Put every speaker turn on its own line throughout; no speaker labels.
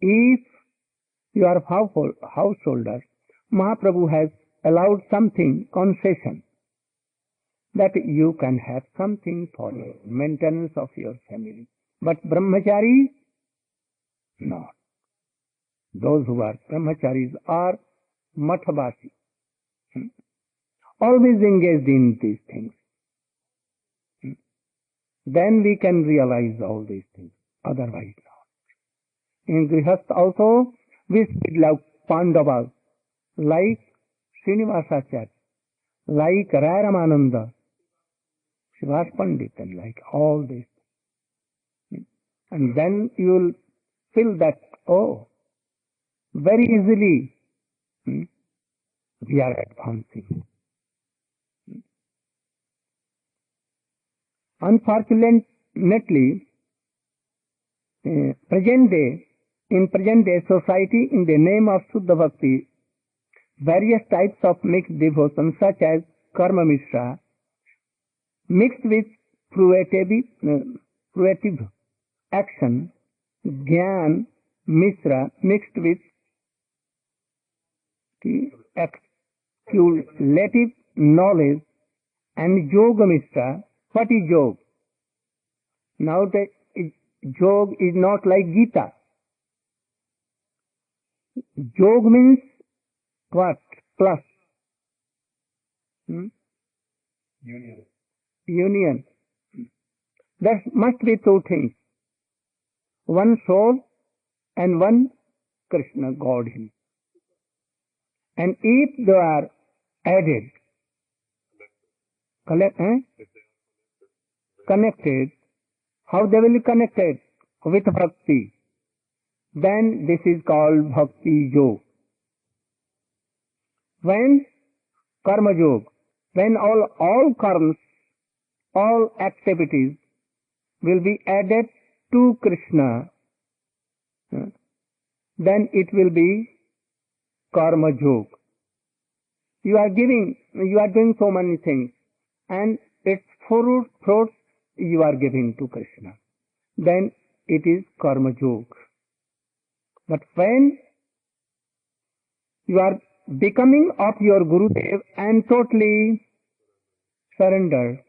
If you are householder, Mahaprabhu has allowed something, concession, that you can have something for your maintenance of your family. But brahmachari, no. Those who are brahmacharis are mathavasi, always engaged in these things. Then we can realize all these things. Otherwise, not. In Grihastha also, we speak like Pandavas, like Srinivasacharya, like Ramananda, Srivas Pandit, and like all this. And then you will feel that, oh, very easily we are advancing. Unfortunately, in present day society, in the name of Shuddha Bhakti, various types of mixed devotion such as Karma Mishra, mixed with fruitive action, Jnana Mishra, mixed with speculative knowledge, and Yoga Mishra. What is Yoga? Now the Yoga is not like Gita. Yoga means what? Plus. Union. There must be two things. One soul and one Krishna, God Him. And if they are added, connected, how they will be connected? With Bhakti. Then this is called Bhakti Yoga. When Karma Yoga, when all karmas, all activities will be added to Krishna, then it will be Karma Yoga. You are doing so many things, and its fruits you are giving to Krishna. Then it is Karma Yoga. But when you are becoming of your Gurudev and totally surrendered,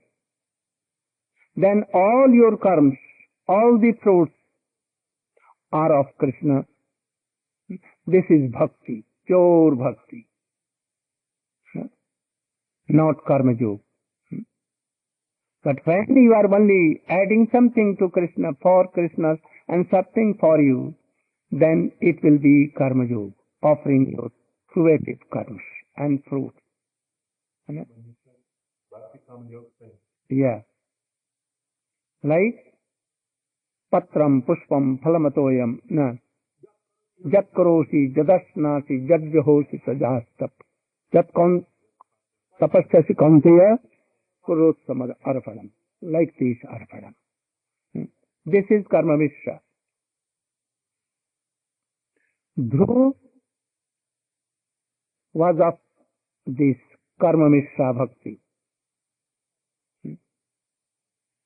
then all your karmas, all the fruits are of Krishna. This is Bhakti, pure Bhakti, not Karma Yoga. But when you are only adding something to Krishna for Krishna and something for you, then it will be Karma Yoga, offering your fruitive karmas and fruit. Yeah. Like Patram Pushpam Phalamatoyam na Jat Karosi Jadasnasi Jadjahosi Sajastap Jat Tapasyasi Kanteya Kurotsamad Arpadam. Like this Arpadam. This is Karma Mishra. Dhruv was of this Karma Mishra Bhakti.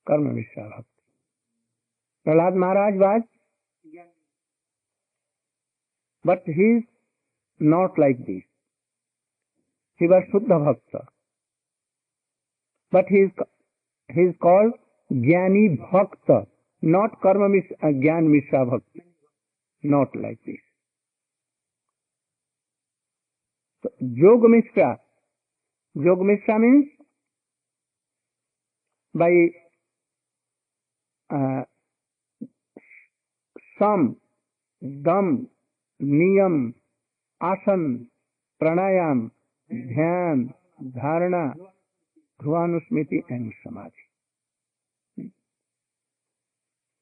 Karma Mishra Bhakti. Prahlad Maharaj was, but he is not like this. He was Shuddha Bhakta. But he is called Jnani Bhakta, not Karma Mishra, Jnana Mishra Bhakti. Not like this. So, Yoga Mishra. Yoga Mishra means by Sam, Dam, Niyam, Asan, Pranayam, Dhyan, Dharana, Dhruvanusmriti and Samadhi.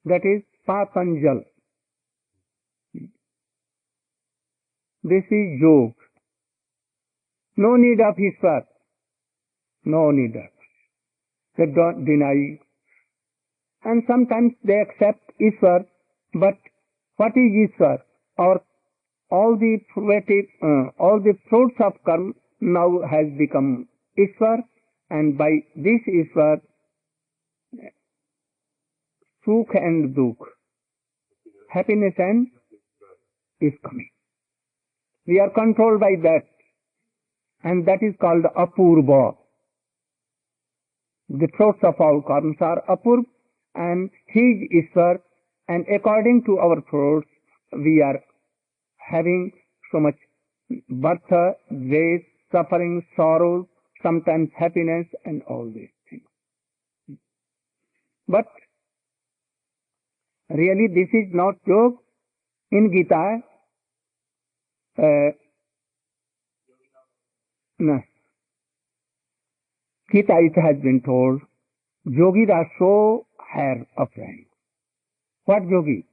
That is Patanjal. This is Yoga. No need of Ishwar. No need of. They don't deny. And sometimes they accept Ishwar, but what is Ishwar? Or all the fruits of karma now has become Ishwar, and by this Ishwar, Sukh and Dukh, happiness and is coming. We are controlled by that, and that is called apurva. The fruits of our karmas are apurva, and he is Ishwar, and according to our fruits, we are having so much birth, grace, suffering, sorrow, sometimes happiness, and all these things. But really, this is not joke. In Gita, no. Gita, it has been told, yogis are so higher of rank. What yogi?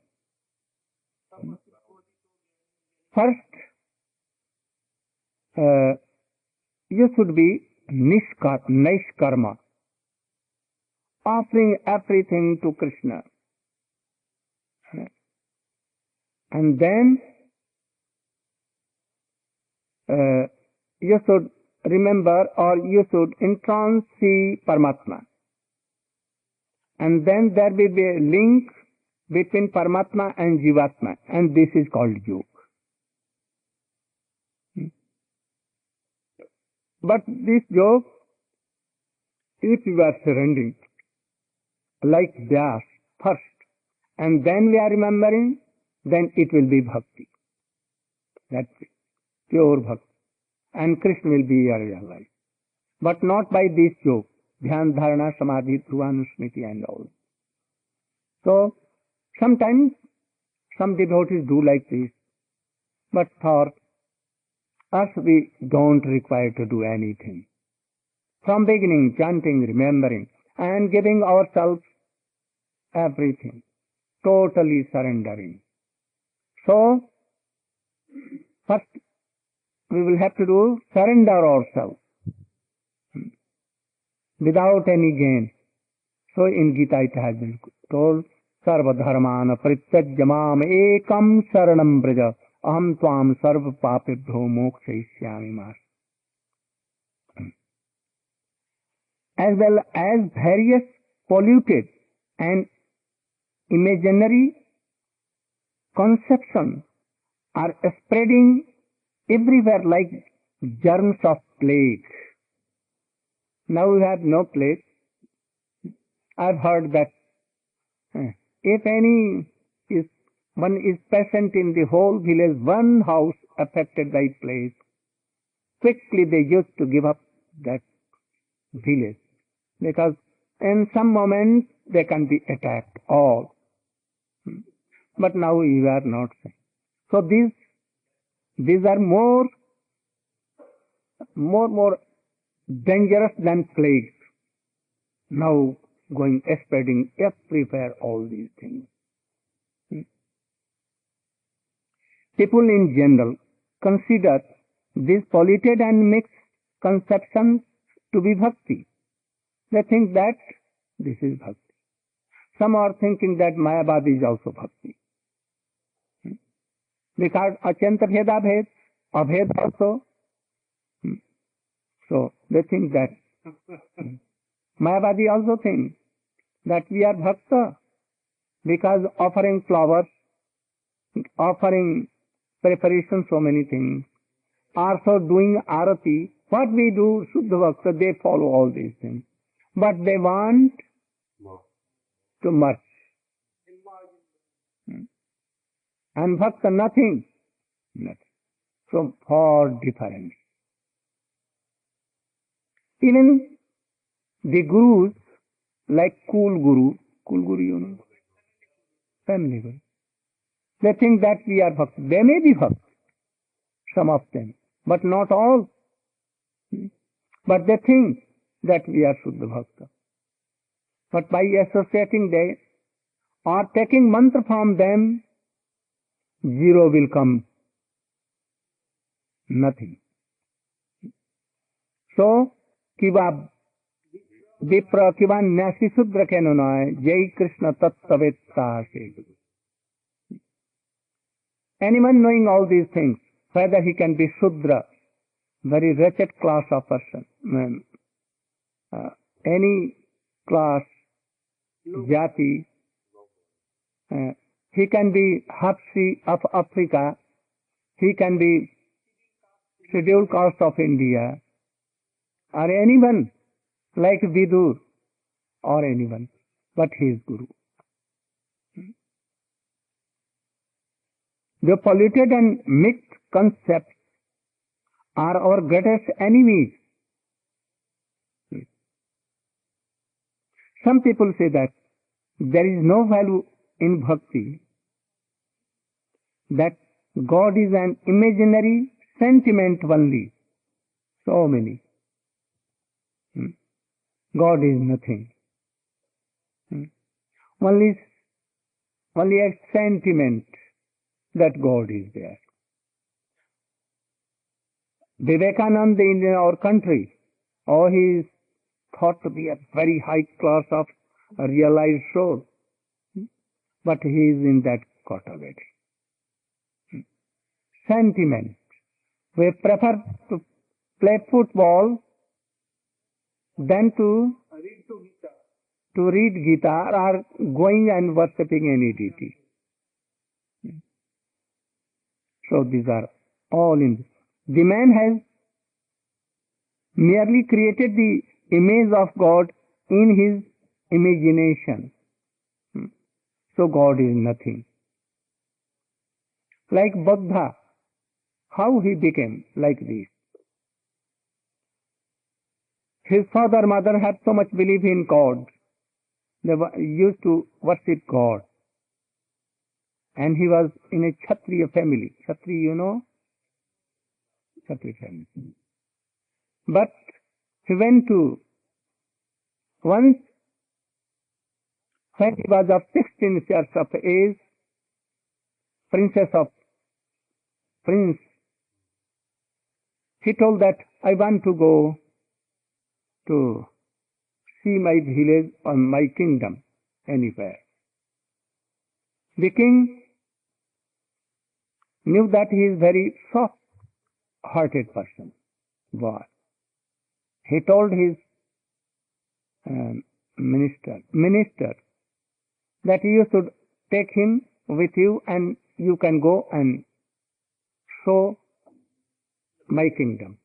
First, you should be nishkarma, offering everything to Krishna. And then you should remember, or you should entrance see Paramatma. And then there will be a link between Paramatma and Jivatma, and this is called yoga. But this yoga, if you are surrendering like Vyas first, and then we are remembering, then it will be bhakti. That's it. Pure bhakti. And Krishna will be your real life. But not by this yoga. Dhyan, dharana, samadhi, dhruvanusmriti and all. So, sometimes some devotees do like this. But for us, we don't require to do anything. From beginning, chanting, remembering, and giving ourselves everything. Totally surrendering. So, first we will have to do surrender ourselves without any gain. So in Gita it has been told, Sarva dharmana parityajya mam ekam saranam braja aham tvam sarva papebhyo mokshayishyami mas. As well as various polluted and imaginary conceptions are spreading everywhere like germs of plague. Now we have no plague. I've heard that if one is present in the whole village, one house affected by plague, quickly they used to give up that village, because in some moments they can be attacked all. But now we are not saying. So these are more dangerous than plagues. Now going spreading everywhere all these things. People in general consider these polluted and mixed conceptions to be bhakti. They think that this is bhakti. Some are thinking that Mayavadi is also bhakti. Because Achanta Bheda Bhed, Abhed also. So they think that Mayavadi also thinks that we are bhakta because offering flowers, offering preparation, so many things, also doing arati. What we do, Shuddha Bhakta, they follow all these things. But they want to merge. And Bhakta, nothing. So far different. Even the gurus, like cool guru, you know, family guru, they think that we are Bhakta. They may be Bhakta, some of them, but not all. But they think that we are Shuddha Bhakta. But by associating them or taking mantra from them, zero will come. Nothing. So, kiva vipra kiva nyasi sudra kenonai jai Krishna tattavetta se. Anyone knowing all these things, whether he can be Shudra, very wretched class of person, any class, jati, he can be Hapsi of Africa, He can be scheduled caste of India, or anyone like Vidur, or anyone, but he is Guru. The polluted and mixed concepts are our greatest enemies. Some people say that there is no value in bhakti, that God is an imaginary sentiment only. So many. God is nothing. Only a sentiment that God is there. Vivekananda in our country, he is thought to be a very high class of realized soul, but he is in that category. Sentiment. We prefer to play football than to read Gita or going and worshipping any deity. So these are all in. The man has merely created the image of God in his imagination. So God is nothing. Like Buddha, how he became like this. His father, mother had so much belief in God. They used to worship God. And he was in a Kshatriya family. Kshatriya, you know? Kshatriya family. But he went to, once when he was of 16 years of age, Prince, he told that I want to go to see my village or my kingdom anywhere. The king knew that he is very soft-hearted person. Boy. He told his minister that you should take him with you and you can go and show my kingdom.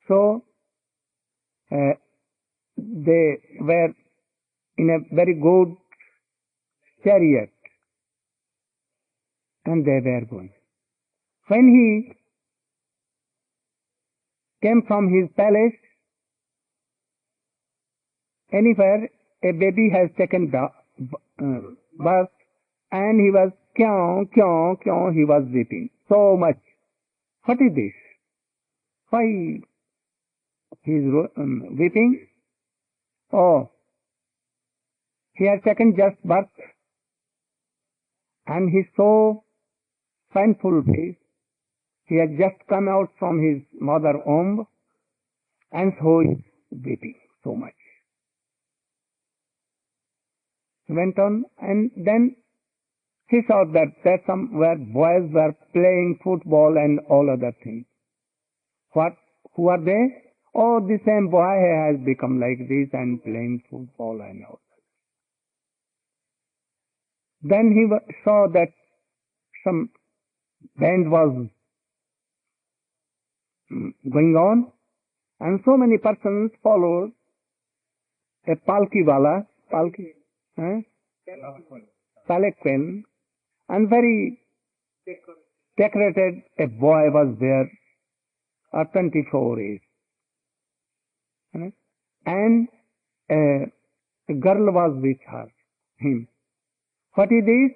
So they were in a very good chariot and they were going. When he came from his palace, anywhere a baby has taken birth and he was kyaun, kyaun, kyaun, he was weeping so much. What is this? Why he is weeping? Oh, he has taken just birth and he is so painful face. He has just come out from his mother womb and so he is weeping so much. He went on and then he saw that somewhere boys were playing football and all other things. Who are they? Oh, the same boy has become like this and playing football and all that. Then he saw that some band was going on and so many persons followed a palanquin, and very decorated a boy was there, 24 years. And a girl was with him. What is this?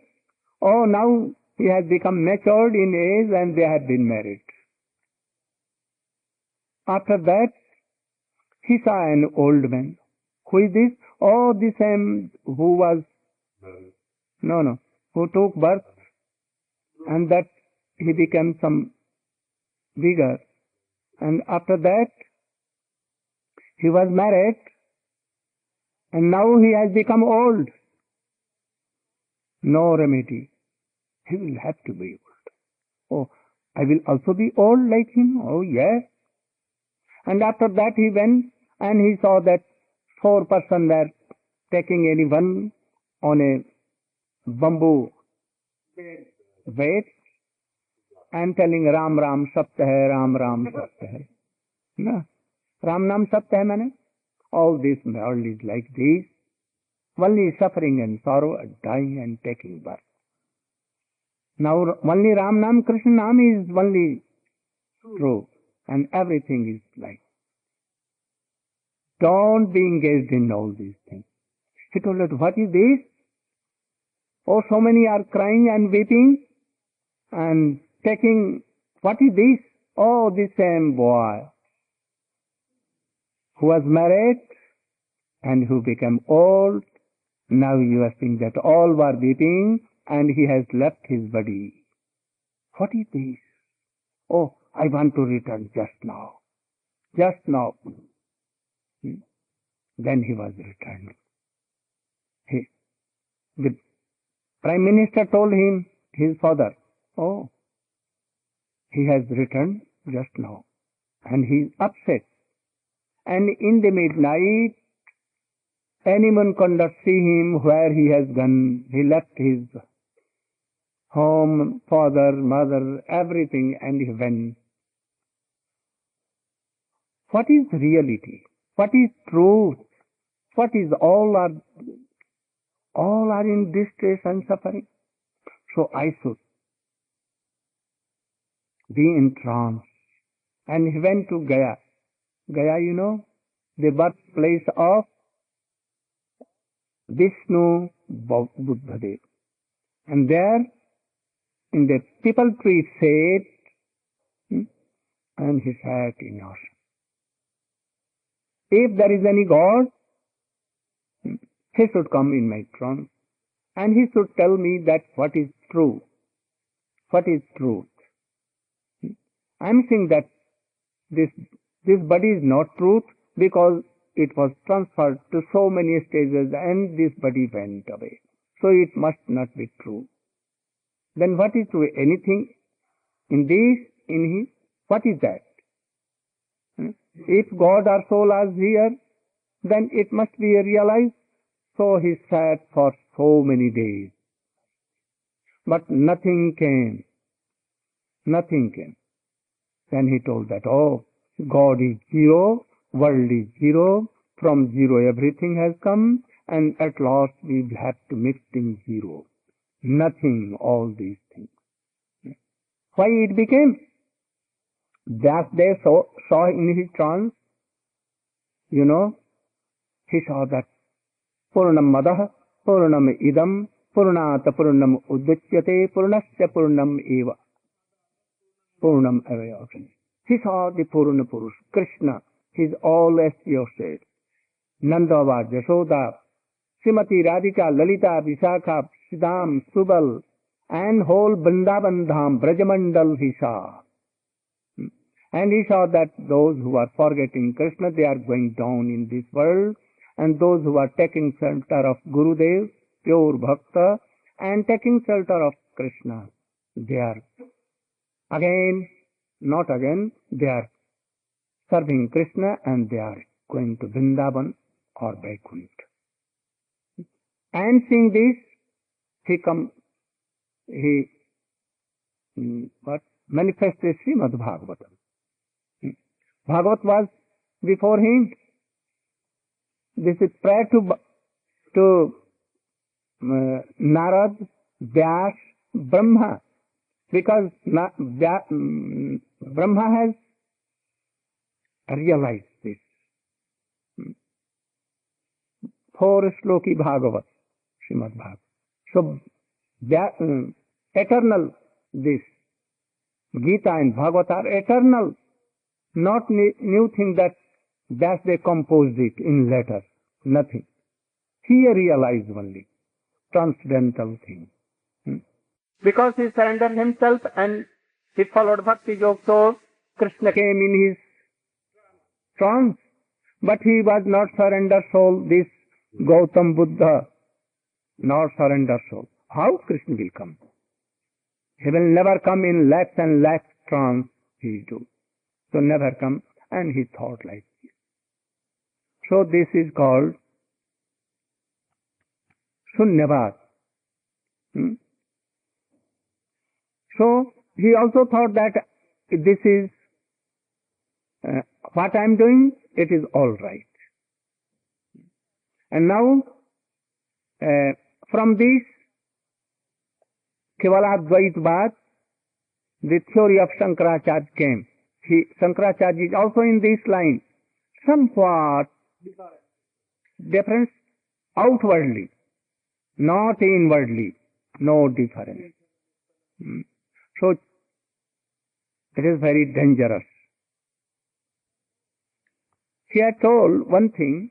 Oh, now he has become matured in age and they have been married. After that, he saw an old man. Who is this? Oh, the same who who took birth and that he became some bigger. And after that, he was married and now he has become old. No remedy. He will have to be old. Oh, I will also be old like him? Oh, yes. And after that he went and he saw that 4 persons were taking anyone on a bamboo weight and telling Ram Ram Satya hai, Ram Ram Satya hai. No. Ram Nam Satya hai meaning all this world is like this. Only suffering and sorrow, and dying and taking birth. Now only Ram Nam Krishna Nam is only true, and everything is like. Don't be engaged in all these things. He told us, what is this? Oh, so many are crying and weeping and taking, what is this? Oh, the same boy who was married and who became old. Now you are seeing that all were weeping and he has left his body. What is this? Oh, I want to return just now. Just now. Then he was returned. The Prime Minister told him, his father, oh, he has returned just now. And he is upset. And in the midnight, anyone could not see him where he has gone. He left his home, father, mother, everything, and he went. What is reality? What is truth? What is all are in distress and suffering. So I should be in trance. And he went to Gaya. Gaya, you know, the birthplace of Vishnu Buddhadev. And there, in the people tree shade, and he sat in ocean. If there is any God, he should come in my trance, and he should tell me that what is true, what is truth. I am saying that this body is not truth because it was transferred to so many stages and this body went away. So it must not be true. Then what is true? Anything in this, in his, what is that? If God or soul is here, then it must be realized. So he sat for so many days. But nothing came. Nothing came. Then he told that, oh, God is zero, world is zero, from zero everything has come, and at last we have to mix in zero. Nothing, all these things. Why it became? That they saw in his trance, you know, he saw that Purnam Madaha, Purnam Idam, Purnata Purnam Udvichyate, Purnasya Purnam Eva. Purnam Eva. He saw the Purna Purush, Krishna, his all associates, Nandava, Jashoda, Srimati Radhika, Lalita, Vishakha, Siddham, Subal, and whole Vrindavan Dham, Brajamandal he saw. And he saw that those who are forgetting Krishna, they are going down in this world, and those who are taking shelter of Gurudev, pure Bhakta, and taking shelter of Krishna, they are again, not again, they are serving Krishna and they are going to Vrindavan or Vaikuntha. And seeing this, he manifested Srimad Bhagavatam. Bhagavat was before him. This is prior to Narad, Vyas, Brahma. Because Brahma has realized this. 4 Shloki Bhagavat, Srimad Bhagavat. So, eternal, this Gita and Bhagavat are eternal, not new thing that they composed it in letters, nothing. He realized only transcendental thing. Because he surrendered himself and he followed Bhakti Yoga, so Krishna came in his trance. But he was not surrender soul, this Gautam Buddha, not surrender soul. How Krishna will come? He will never come in lakhs and lakhs trance, he do. So never come, and he thought like this. So this is called Shunyavad. So he also thought that this is what I am doing, it is all right. And now, from this Kevaladvaitvad, the theory of Shankaracharya came. Shankaracharya is also in this line, somewhat difference outwardly, not inwardly, no difference. So, it is very dangerous. He had told one thing,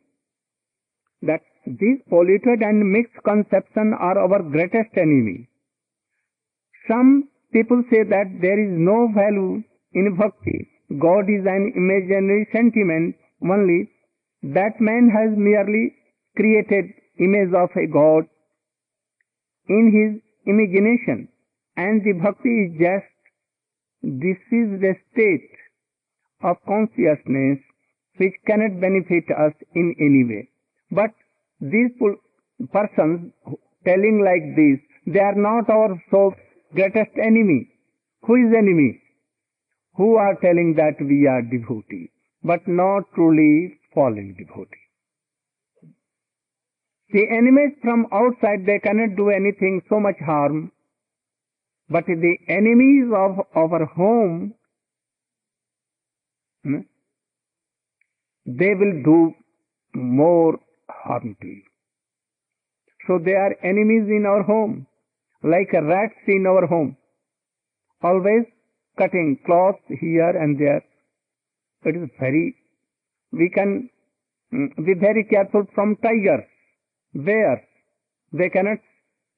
that these polluted and mixed conceptions are our greatest enemy. Some people say that there is no value in bhakti. God is an imaginary sentiment only. That man has merely created image of a God in his imagination, and the bhakti is just this is the state of consciousness which cannot benefit us in any way. But these persons telling like this, they are not our so greatest enemy. Who is enemy? Who are telling that we are devotee, but not truly fallen devotee. The enemies from outside, they cannot do anything so much harm, but the enemies of our home, they will do more harm to you. So they are enemies in our home, like rats in our home, always cutting cloths here and there. It is we can be very careful from tigers, bears. They cannot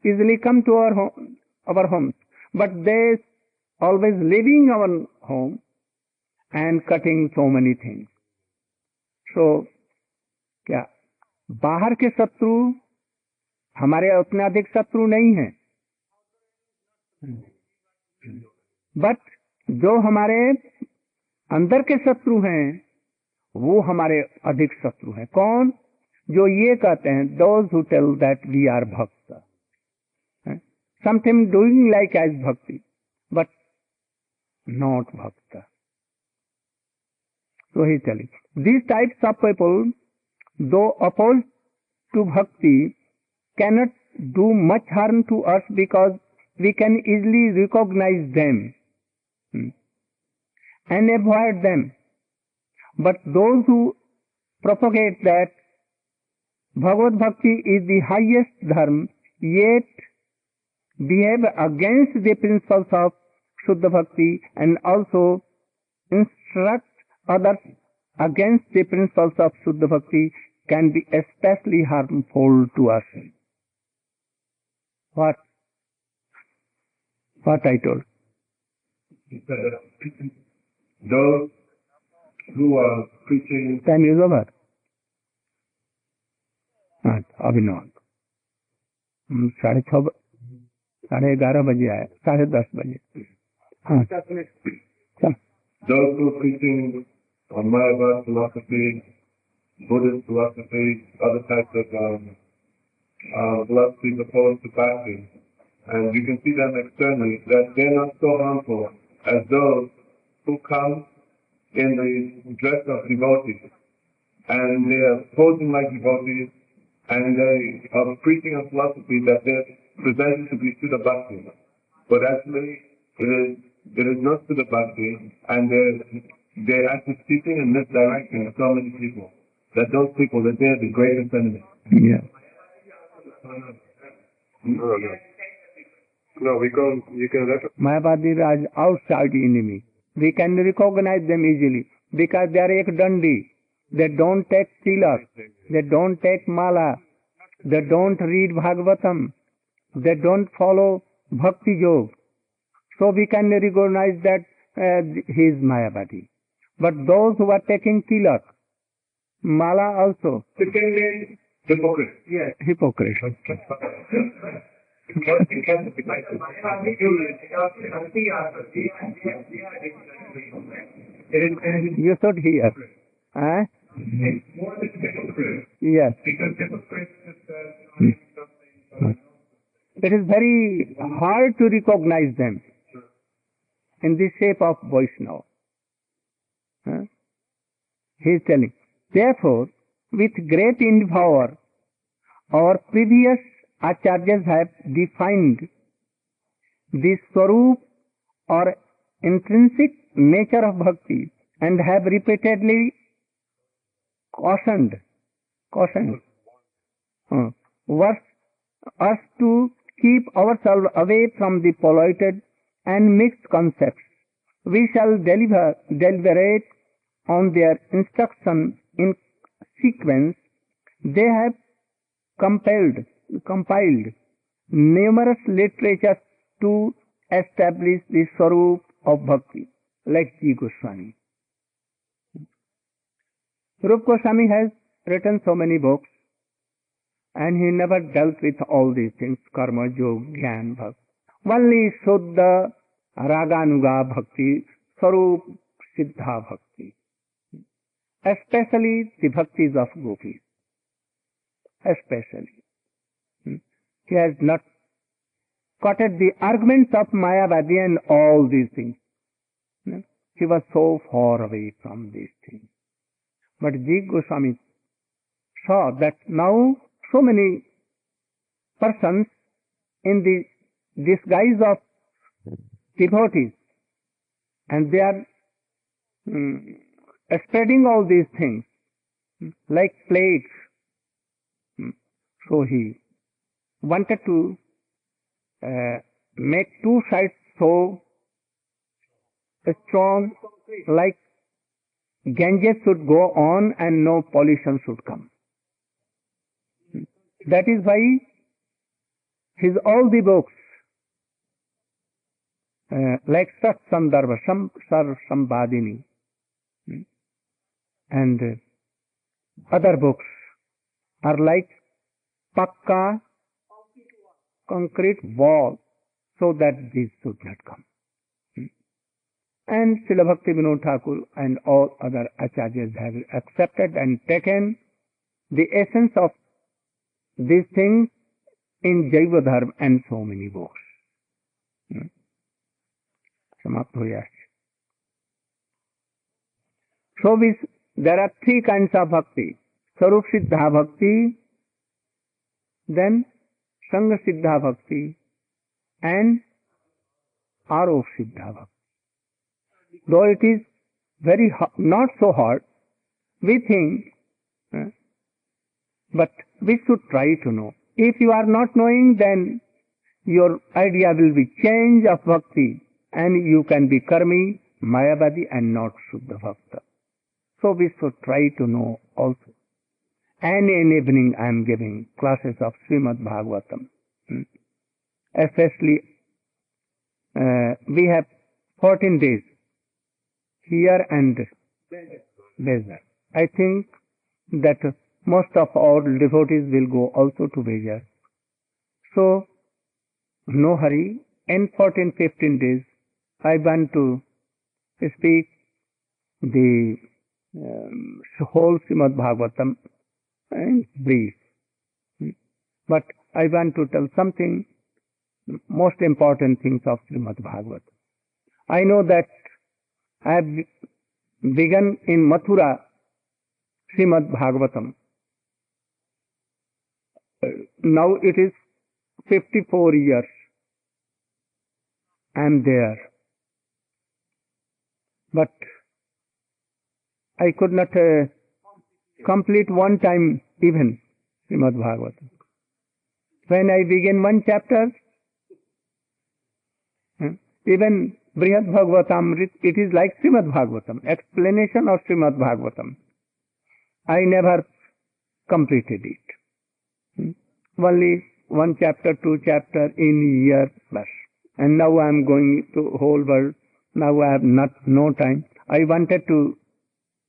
easily come to our homes, but they always living our home and cutting so many things. So, क्या बाहर के शत्रु हमारे उतने अधिक शत्रु नहीं हैं, बट जो हमारे अंदर के शत्रु हैं वो हमारे अधिक शत्रु हैं. कौन? जो ये कहते हैं, those who tell that we are bhakta, something doing like as bhakti, but not bhakta. So he is telling, these types of people, though opposed to bhakti, cannot do much harm to us because we can easily recognize them and avoid them. But those who propagate that Bhagavad Bhakti is the highest dharma, yet behave against the principles of Shuddha Bhakti and also instruct others against the principles of Shuddha Bhakti, can be especially harmful to us. What I told?
He said that those who are preaching...
Time is over. अभी नौ 11:30 बजे आए, 10:30 बजे. हाँ, चल.
Those who are preaching on Mayavad philosophy, Buddhist philosophy, other types of philosophies opposed to Bhakti, and you can see them externally, that they're not so harmful as those who come in the dress of devotees, and they are posing like devotees, and they are preaching a philosophy that they're presented to be Shuddha Bhakti. But actually, it is not Shuddha Bhakti, and they're actually teaching and misdirecting so many people, that those people, that they're the greatest enemy.
Yeah.
No, you can recognize.
Mayavadis are outside enemy. We can recognize them easily because they are ek dandi. They don't take tilak. They don't take mala. They don't read Bhagavatam. They don't follow Bhakti Yoga. So we can recognize that he is Mayavadi. But those who are taking tilak, mala also.
Hypocrite.
Yes, hypocrite. You should hear. Huh? Yes. It is very hard to recognize them. in the shape of Vaishnava. He is telling. Therefore, with great endeavor, our previous acharyas have defined the swarup or intrinsic nature of bhakti and have repeatedly cautioned us to keep ourselves away from the polluted and mixed concepts. We shall deliberate on their instruction in sequence. They have compiled numerous literatures to establish the swarup of bhakti, like Ji Goswami. Rup Goswami has written so many books, and he never dealt with all these things, karma, yoga, jnana, bhakti. Only Shuddha, Raganuga bhakti, Swarup, Siddha bhakti. Especially the bhaktis of gopis. Especially. He has not quoted the arguments of Mayavadi and all these things. He was so far away from these things. But Ji Goswami saw that now so many persons in the disguise of devotees, and they are spreading all these things like plagues. So he wanted to make two sides so strong, like Ganges should go on and no pollution should come. That is why his all the books, like Sat Sandarbha, Sar Sambadini, and other books are like pakka concrete wall, so that this should not come. And Srila Bhakti Vinod Thakur and all other acharyas have accepted and taken the essence of these things in Jaiva Dharma and so many books. Samapt ho gaya. So there are three kinds of bhakti. Swarup Siddha Bhakti, then Sangha Siddha Bhakti, and Arop Siddha Bhakti. Though it is very not so hard, we think, but we should try to know. If you are not knowing, then your idea will be change of bhakti, and you can be karmi, mayavadi, and not Shuddha Bhakta. So we should try to know also. And in evening I am giving classes of Srimad Bhagavatam. Especially, we have 14 days here and Bejar. I think that most of our devotees will go also to Bejar. So, no hurry. In 14-15 days, I want to speak the whole Srimad Bhagavatam in brief. But I want to tell something, most important things of Srimad Bhagavatam. I know that I have begun in Mathura Srimad Bhagavatam. Now it is 54 years I am there. But I could not complete one time even Srimad Bhagavatam. When I begin one chapter, even Brihad Bhagavatam, it is like Srimad Bhagavatam, explanation of Srimad Bhagavatam. I never completed it. Only one chapter, two chapter in a year plus. And now I am going to whole world. Now I have no time. I wanted to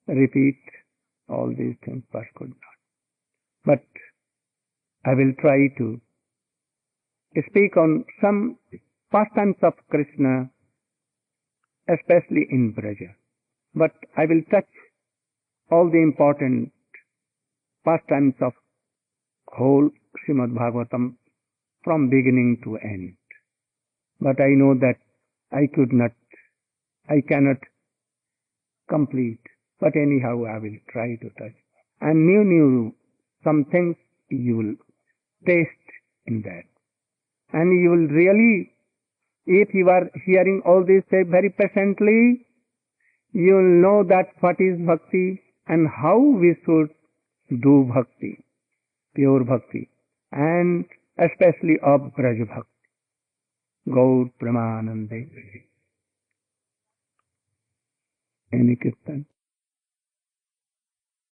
repeat all these things, but could not. But I will try to speak on some pastimes of Krishna, especially in Braja. But I will touch all the important pastimes of whole Srimad Bhagavatam from beginning to end. But I know that I could not I cannot complete, but anyhow I will try to touch. And new some things you will taste in that. And you will really, if you are hearing all this say very patiently, you will know that what is bhakti and how we should do bhakti, pure bhakti, and especially of Braj Bhakti. Gaur Pramanande. Any Kirtan?